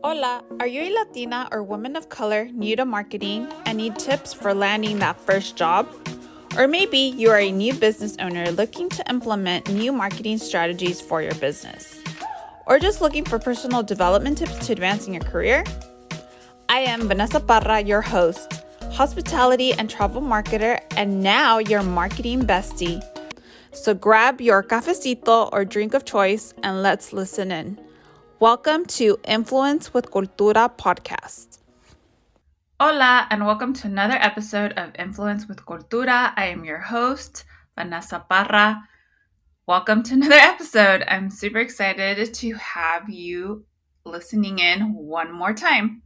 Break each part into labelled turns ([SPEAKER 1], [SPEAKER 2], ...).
[SPEAKER 1] Hola, are you a Latina or woman of color new to marketing and need tips for landing that first job? Or maybe you are a new business owner looking to implement new marketing strategies for your business? Or just looking for personal development tips to advancing your career? I am Vanessa Parra, your host, hospitality and travel marketer, and now your marketing bestie. So grab your cafecito or drink of choice and let's listen in. Welcome to Influence with Cultura podcast. Hola, and welcome to another episode of Influence with Cultura. I am your host, Vanessa Parra. Welcome to another episode. I'm super excited to have you listening in one more time.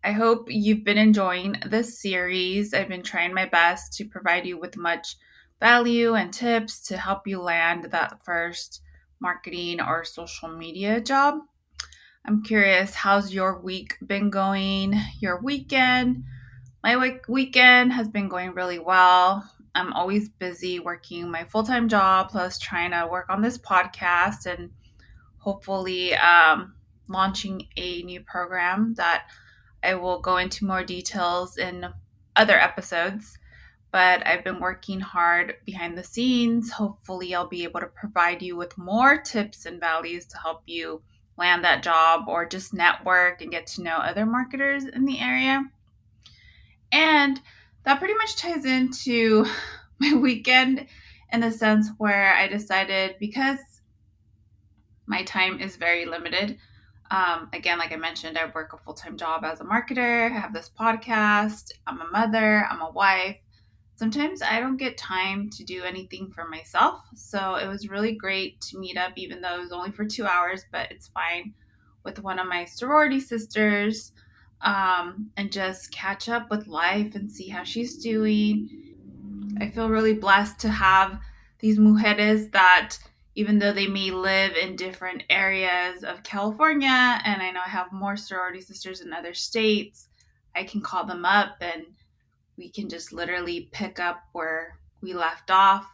[SPEAKER 1] I hope you've been enjoying this series. I've been trying my best to provide you with much value and tips to help you land that first marketing or social media job. I'm curious, how's your week been going? Your weekend? My weekend has been going really well. I'm always busy working my full-time job, plus trying to work on this podcast and hopefully launching a new program that I will go into more details in other episodes. But I've been working hard behind the scenes. Hopefully, I'll be able to provide you with more tips and values to help you land that job or just network and get to know other marketers in the area. And that pretty much ties into my weekend in the sense where I decided, because my time is very limited. Again, like I mentioned, I work a full-time job as a marketer. I have this podcast. I'm a mother. I'm a wife. Sometimes I don't get time to do anything for myself. So it was really great to meet up, even though it was only for 2 hours, but it's fine, with one of my sorority sisters, and just catch up with life and see how she's doing. I feel really blessed to have these mujeres that, even though they may live in different areas of California, and I know I have more sorority sisters in other states, I can call them up and we can just literally pick up where we left off.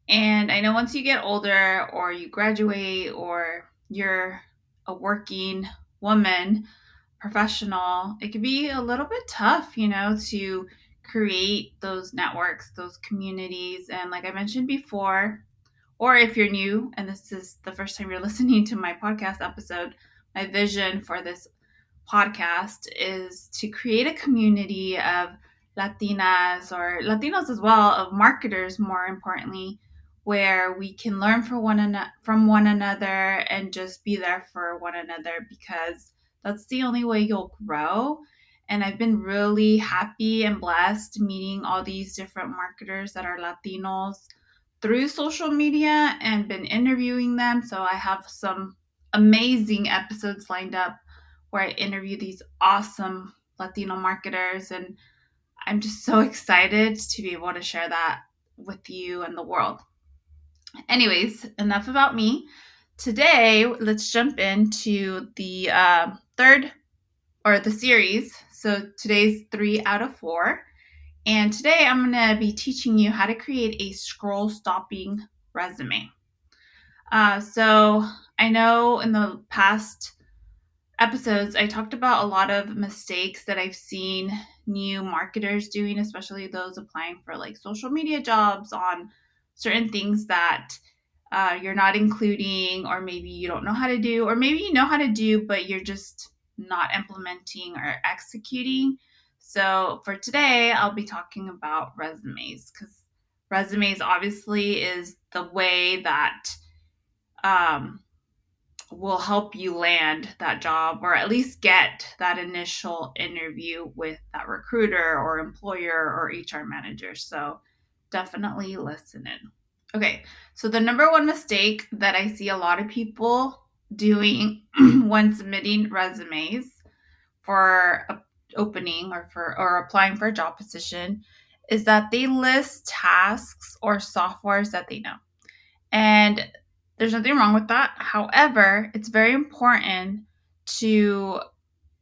[SPEAKER 1] And I know once you get older or you graduate or you're a working woman, professional, it can be a little bit tough, to create those networks, those communities. And like I mentioned before, or if you're new and this is the first time you're listening to my podcast episode, my vision for this podcast is to create a community of Latinas or Latinos as well, of marketers, more importantly, where we can learn from one another and just be there for one another, because that's the only way you'll grow. And I've been really happy and blessed meeting all these different marketers that are Latinos through social media and been interviewing them. So I have some amazing episodes lined up where I interview these awesome Latino marketers. And I'm just so excited to be able to share that with you and the world. Anyways, enough about me. Today, let's jump into the third, or the series. So today's 3 out of 4. And today I'm going to be teaching you how to create a scroll stopping resume. So I know in the past episodes, I talked about a lot of mistakes that I've seen new marketers doing, especially those applying for like social media jobs, on certain things that you're not including, or maybe you don't know how to do, or maybe you know how to do, but you're just not implementing or executing. So for today, I'll be talking about resumes, because resumes obviously is the way that will help you land that job, or at least get that initial interview with that recruiter or employer or HR manager. So definitely listen in. Okay, so the number one mistake that I see a lot of people doing when submitting resumes for a opening or applying for a job position is that they list tasks or softwares that they know. And there's nothing wrong with that. However, it's very important to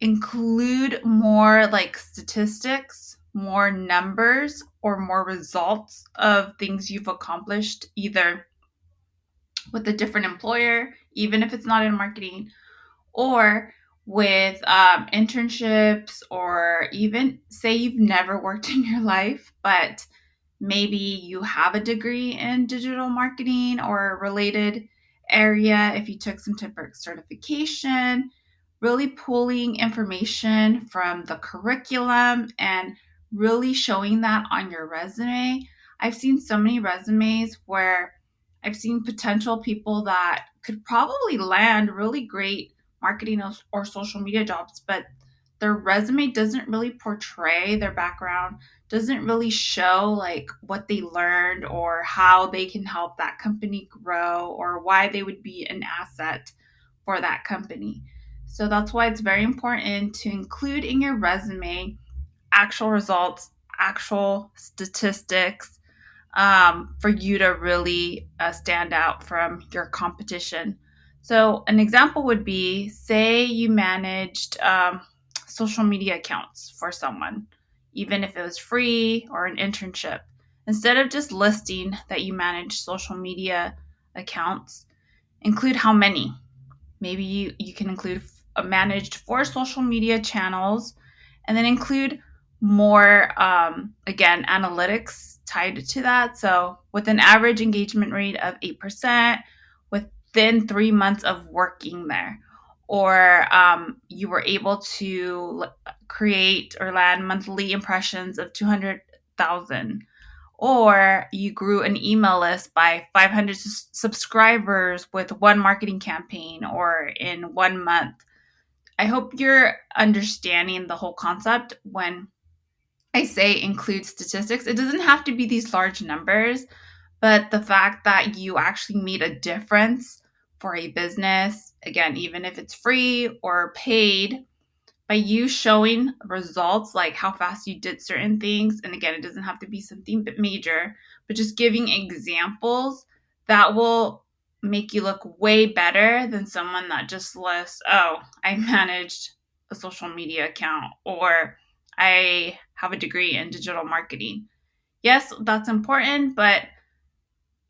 [SPEAKER 1] include more like statistics, more numbers, or more results of things you've accomplished, either with a different employer, even if it's not in marketing, or with internships, or even say you've never worked in your life, but maybe you have a degree in digital marketing or a related area, if you took some type of certification, really pulling information from the curriculum and really showing that on your resume. I've seen so many resumes where I've seen potential people that could probably land really great marketing or social media jobs, but their resume doesn't really portray their background, doesn't really show like what they learned or how they can help that company grow or why they would be an asset for that company. So that's why it's very important to include in your resume actual results, actual statistics, for you to really stand out from your competition. So, an example would be, say you managed social media accounts for someone, even if it was free or an internship. Instead of just listing that you manage social media accounts, include how many. Maybe you can include managed 4 social media channels, and then include more, again, analytics tied to that. So, with an average engagement rate of 8% within 3 months of working there, or you were able to create or land monthly impressions of 200,000, or you grew an email list by 500 subscribers with one marketing campaign or in 1 month. I hope you're understanding the whole concept when I say include statistics. It doesn't have to be these large numbers, but the fact that you actually made a difference for a business, again, even if it's free or paid, by you showing results, like how fast you did certain things. And again, it doesn't have to be something major, but just giving examples that will make you look way better than someone that just lists, oh, I managed a social media account, or I have a degree in digital marketing. Yes, that's important, but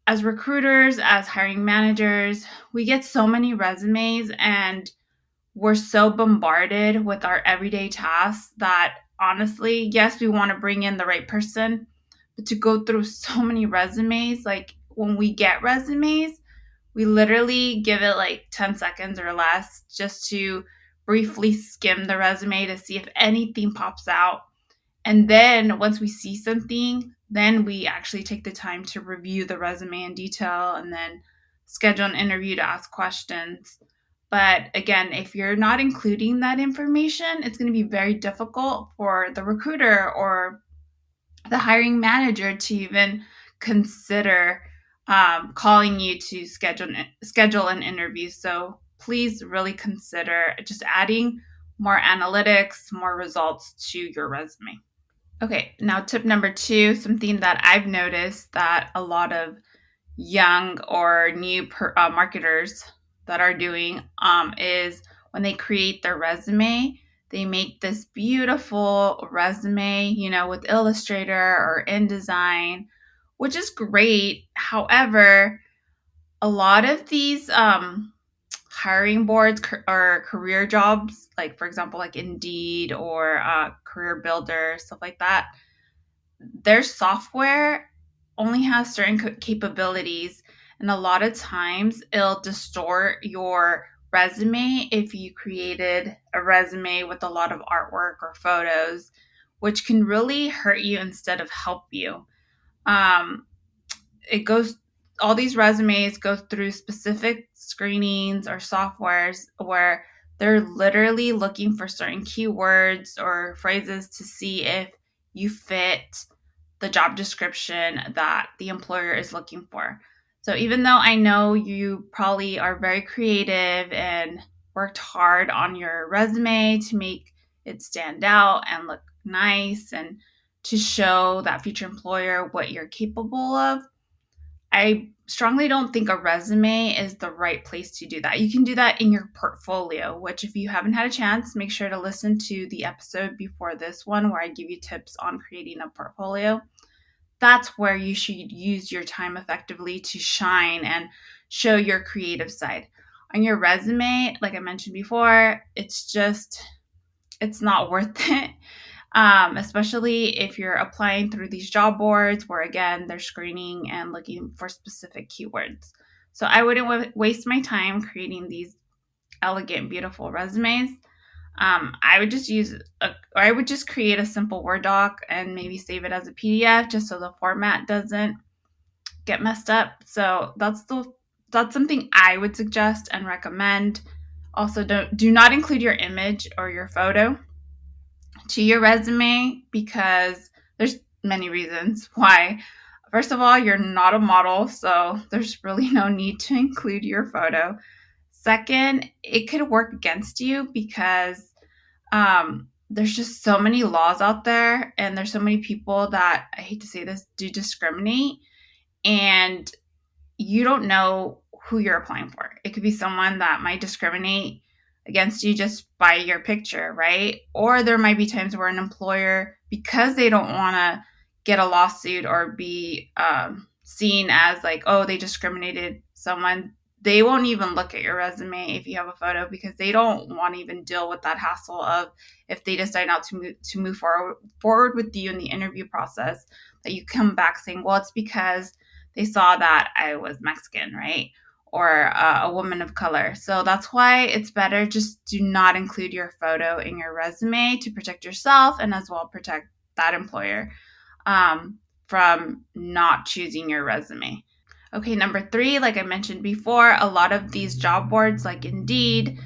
[SPEAKER 1] as recruiters, as hiring managers, we get so many resumes, and we're so bombarded with our everyday tasks that honestly, yes, we want to bring in the right person, but to go through so many resumes, like when we get resumes, we literally give it like 10 seconds or less just to briefly skim the resume to see if anything pops out. And then once we see something, then we actually take the time to review the resume in detail and then schedule an interview to ask questions. But again, if you're not including that information, it's going to be very difficult for the recruiter or the hiring manager to even consider calling you to schedule an interview. So please really consider just adding more analytics, more results to your resume. Okay, now tip number 2, something that I've noticed that a lot of young or new marketers that are doing, is when they create their resume, they make this beautiful resume, with Illustrator or InDesign, which is great. However, a lot of these hiring boards or career jobs, like for example, like Indeed or Career Builder, stuff like that, their software only has certain capabilities, and a lot of times it'll distort your resume if you created a resume with a lot of artwork or photos, which can really hurt you instead of help you. um, it goes All these resumes go through specific screenings or softwares where they're literally looking for certain keywords or phrases to see if you fit the job description that the employer is looking for. So even though I know you probably are very creative and worked hard on your resume to make it stand out and look nice and to show that future employer what you're capable of, I strongly don't think a resume is the right place to do that. You can do that in your portfolio, which, if you haven't had a chance, make sure to listen to the episode before this one where I give you tips on creating a portfolio. That's where you should use your time effectively to shine and show your creative side. On your resume, like I mentioned before, it's not worth it. Especially if you're applying through these job boards where, again, they're screening and looking for specific keywords. So I wouldn't waste my time creating these elegant, beautiful resumes. I would just I would just create a simple Word doc and maybe save it as a PDF just so the format doesn't get messed up. So that's something I would suggest and recommend. Also, do not include your image or your photo to your resume because there's many reasons why. First of all, you're not a model, so there's really no need to include your photo. Second, it could work against you because there's just so many laws out there, and there's so many people that, I hate to say this, do discriminate, and you don't know who you're applying for. It could be someone that might discriminate against you just by your picture, right? Or there might be times where an employer, because they don't want to get a lawsuit or be seen as like, oh, they discriminated someone, they won't even look at your resume if you have a photo because they don't want to even deal with that hassle of if they decide not to move forward with you in the interview process, that you come back saying, well, it's because they saw that I was Mexican, right? Or a woman of color. So that's why it's better just do not include your photo in your resume to protect yourself and as well protect that employer from not choosing your resume. Okay, number 3, like I mentioned before, a lot of these job boards like Indeed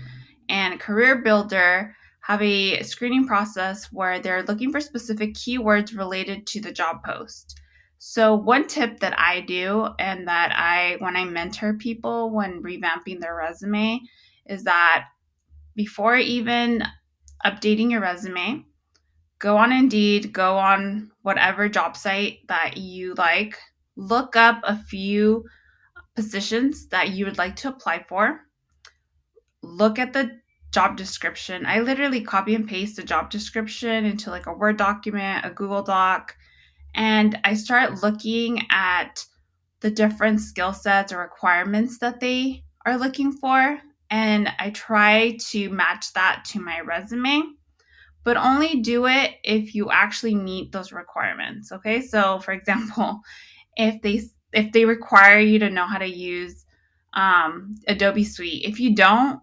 [SPEAKER 1] and Career Builder have a screening process where they're looking for specific keywords related to the job post. So one tip that I do and that when I mentor people when revamping their resume is that before even updating your resume, go on Indeed, go on whatever job site that you like, look up a few positions that you would like to apply for, look at the job description. I literally copy and paste the job description into like a Word document, a Google Doc, and I start looking at the different skill sets or requirements that they are looking for. And I try to match that to my resume, but only do it if you actually meet those requirements. Okay. So for example, if they require you to know how to use Adobe Suite, if you don't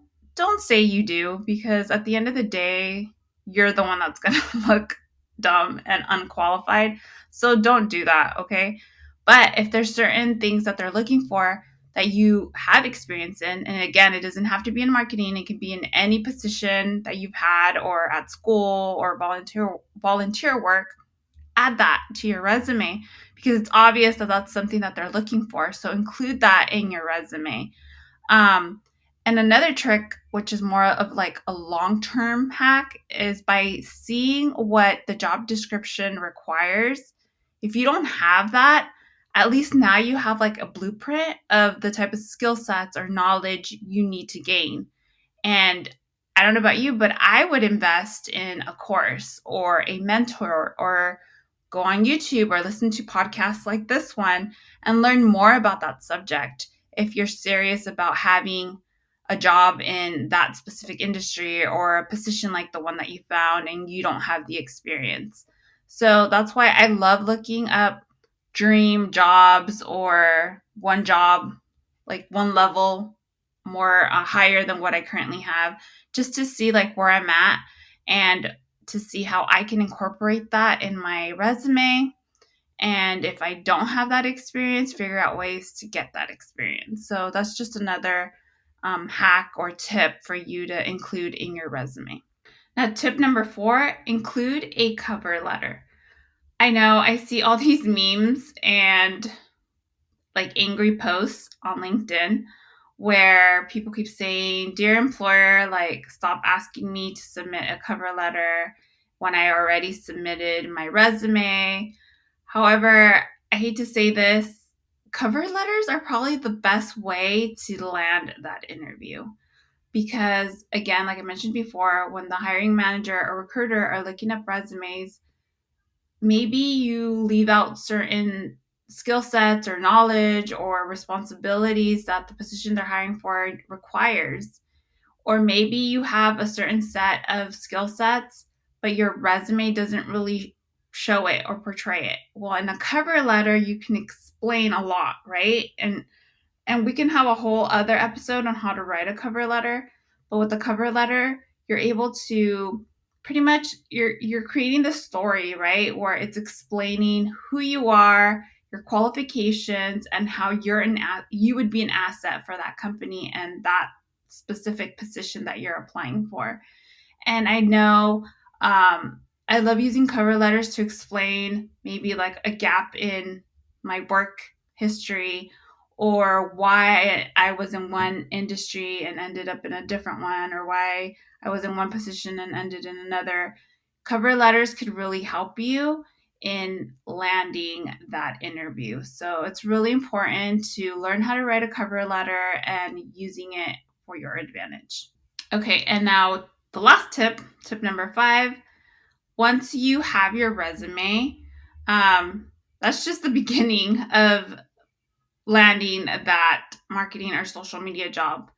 [SPEAKER 1] say you do, because at the end of the day, you're the one that's going to look dumb and unqualified. So don't do that, okay? But if there's certain things that they're looking for that you have experience in, and again, it doesn't have to be in marketing, it can be in any position that you've had or at school or volunteer work, add that to your resume because it's obvious that that's something that they're looking for. So include that in your resume. And another trick, which is more of like a long-term hack, is by seeing what the job description requires. If you don't have that, at least now you have like a blueprint of the type of skill sets or knowledge you need to gain. And I don't know about you, but I would invest in a course or a mentor or go on YouTube or listen to podcasts like this one and learn more about that subject if you're serious about having a job in that specific industry or a position like the one that you found and you don't have the experience. So that's why I love looking up dream jobs or one job, like one level more higher than what I currently have, just to see like where I'm at and to see how I can incorporate that in my resume. And if I don't have that experience, figure out ways to get that experience. So that's just another hack or tip for you to include in your resume. Now, tip number 4, include a cover letter. I know I see all these memes and like angry posts on LinkedIn where people keep saying, "Dear employer, like stop asking me to submit a cover letter when I already submitted my resume." However, I hate to say this, cover letters are probably the best way to land that interview. Because again, like I mentioned before, when the hiring manager or recruiter are looking up resumes, maybe you leave out certain skill sets or knowledge or responsibilities that the position they're hiring for requires. Or maybe you have a certain set of skill sets, but your resume doesn't really show it or portray it. Well, in a cover letter, you can explain a lot, right? And we can have a whole other episode on how to write a cover letter. But with the cover letter, you're able to pretty much you're creating the story, right? Where it's explaining who you are, your qualifications, and how you would be an asset for that company and that specific position that you're applying for. And I know I love using cover letters to explain maybe like a gap in my work history or why I was in one industry and ended up in a different one, or why I was in one position and ended in another. Cover letters could really help you in landing that interview. So it's really important to learn how to write a cover letter and using it for your advantage. Okay, and now the last tip number 5, once you have your resume, that's just the beginning of landing that marketing or social media job.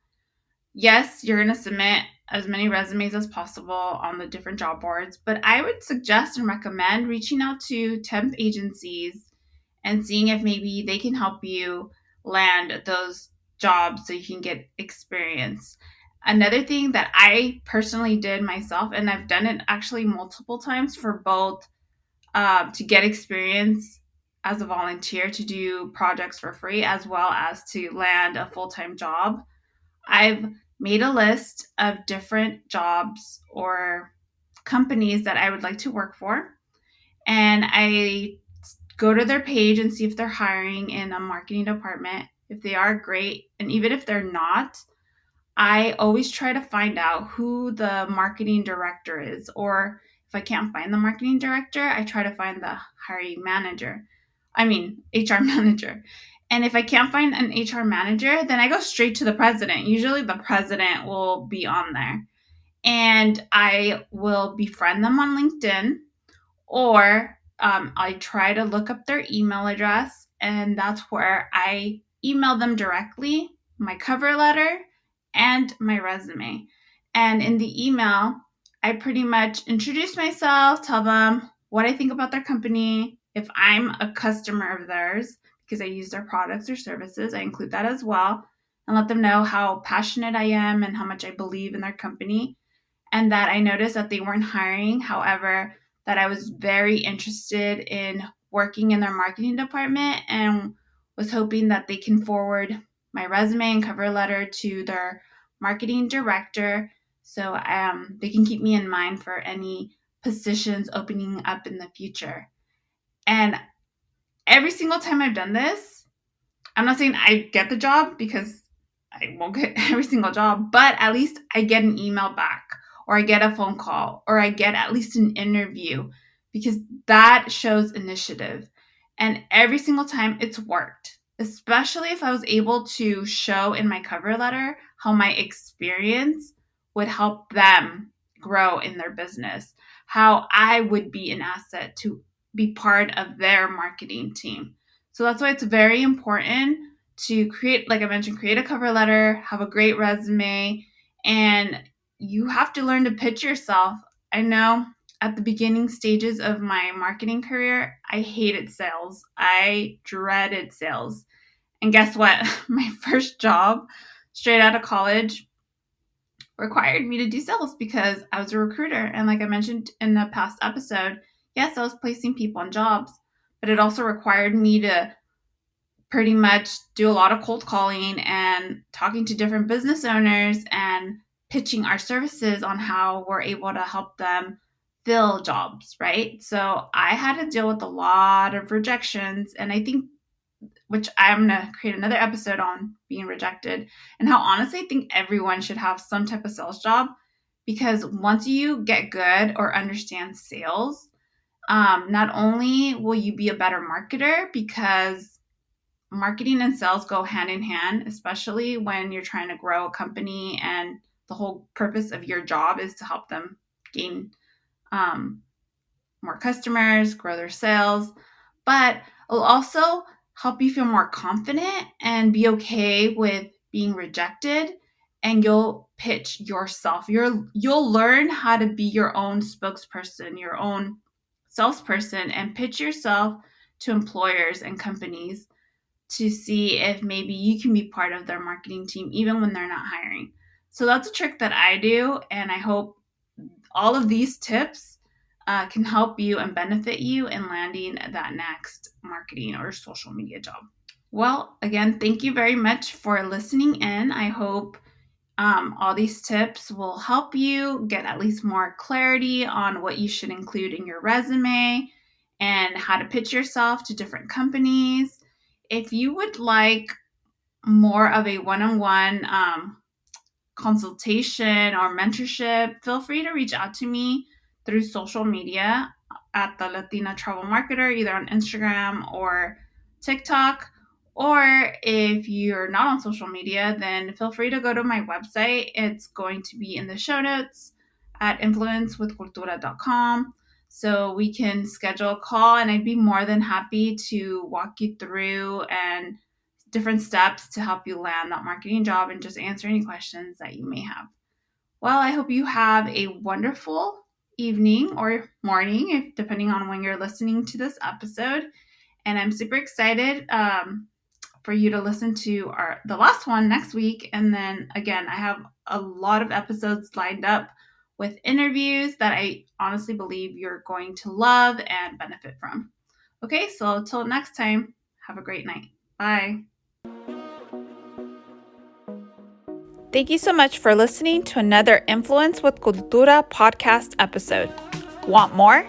[SPEAKER 1] Yes, you're going to submit as many resumes as possible on the different job boards, but I would suggest and recommend reaching out to temp agencies and seeing if maybe they can help you land those jobs so you can get experience. Another thing that I personally did myself, and I've done it actually multiple times for both to get experience as a volunteer to do projects for free, as well as to land a full-time job. I've made a list of different jobs or companies that I would like to work for, and I go to their page and see if they're hiring in a marketing department. If they are, great. And even if they're not, I always try to find out who the marketing director is. Or if I can't find the marketing director, I try to find the hiring manager. HR manager. And if I can't find an HR manager, then I go straight to the president. Usually the president will be on there. And I will befriend them on LinkedIn, or I try to look up their email address, and that's where I email them directly my cover letter and my resume. And in the email, I pretty much introduce myself, tell them what I think about their company. If I'm a customer of theirs because I use their products or services, I include that as well, and let them know how passionate I am and how much I believe in their company, and that I noticed that they weren't hiring. However, that I was very interested in working in their marketing department and was hoping that they can forward my resume and cover letter to their marketing director, so they can keep me in mind for any positions opening up in the future. And every single time I've done this, I'm not saying I get the job because I won't get every single job, but at least I get an email back, or I get a phone call, or I get at least an interview, because that shows initiative. And every single time it's worked, especially if I was able to show in my cover letter how my experience would help them grow in their business, how I would be an asset to be part of their marketing team. So that's why it's very important to create, like I mentioned, create a cover letter, have a great resume, and you have to learn to pitch yourself. I know at the beginning stages of my marketing career, I hated sales. I dreaded sales. And guess what? My first job straight out of college required me to do sales because I was a recruiter. And like I mentioned in the past episode, yes, I was placing people on jobs, but it also required me to pretty much do a lot of cold calling and talking to different business owners and pitching our services on how we're able to help them fill jobs, right? So I had to deal with a lot of rejections, and I think, which I'm going to create another episode on being rejected, and how honestly I think everyone should have some type of sales job, because once you get good or understand sales, not only will you be a better marketer, because marketing and sales go hand in hand, especially when you're trying to grow a company and the whole purpose of your job is to help them gain more customers, grow their sales. But it'll also help you feel more confident and be okay with being rejected, and you'll pitch yourself. You'll learn how to be your own spokesperson, your own salesperson, and pitch yourself to employers and companies to see if maybe you can be part of their marketing team even when they're not hiring. So that's a trick that I do, and I hope all of these tips can help you and benefit you in landing that next marketing or social media job. Well, again, thank you very much for listening in. I hope all these tips will help you get at least more clarity on what you should include in your resume and how to pitch yourself to different companies. If you would like more of a one-on-one consultation or mentorship, feel free to reach out to me through social media at the Latina Travel Marketer, either on Instagram or TikTok. Or if you're not on social media, then feel free to go to my website. It's going to be in the show notes at influencewithcultura.com. So we can schedule a call, and I'd be more than happy to walk you through and different steps to help you land that marketing job and just answer any questions that you may have. Well, I hope you have a wonderful evening or morning, depending on when you're listening to this episode. And I'm super excited for you to listen to the last one next week. And then again, I have a lot of episodes lined up with interviews that I honestly believe you're going to love and benefit from. Okay, so until next time, have a great night. Bye. Thank you so much for listening to another Influence with Cultura podcast episode. Want more?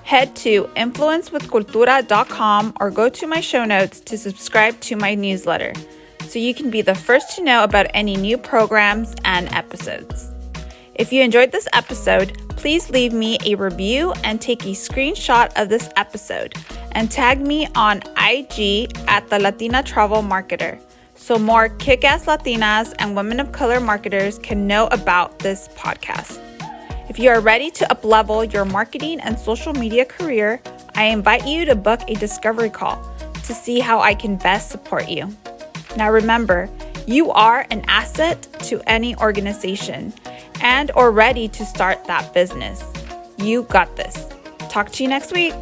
[SPEAKER 1] Head to influencewithcultura.com or go to my show notes to subscribe to my newsletter so you can be the first to know about any new programs and episodes. If you enjoyed this episode, please leave me a review and take a screenshot of this episode and tag me on IG at the Latina Travel Marketer so more kick-ass Latinas and women of color marketers can know about this podcast. If you are ready to up-level your marketing and social media career, I invite you to book a discovery call to see how I can best support you. Now remember, you are an asset to any organization and or ready to start that business. You got this. Talk to you next week.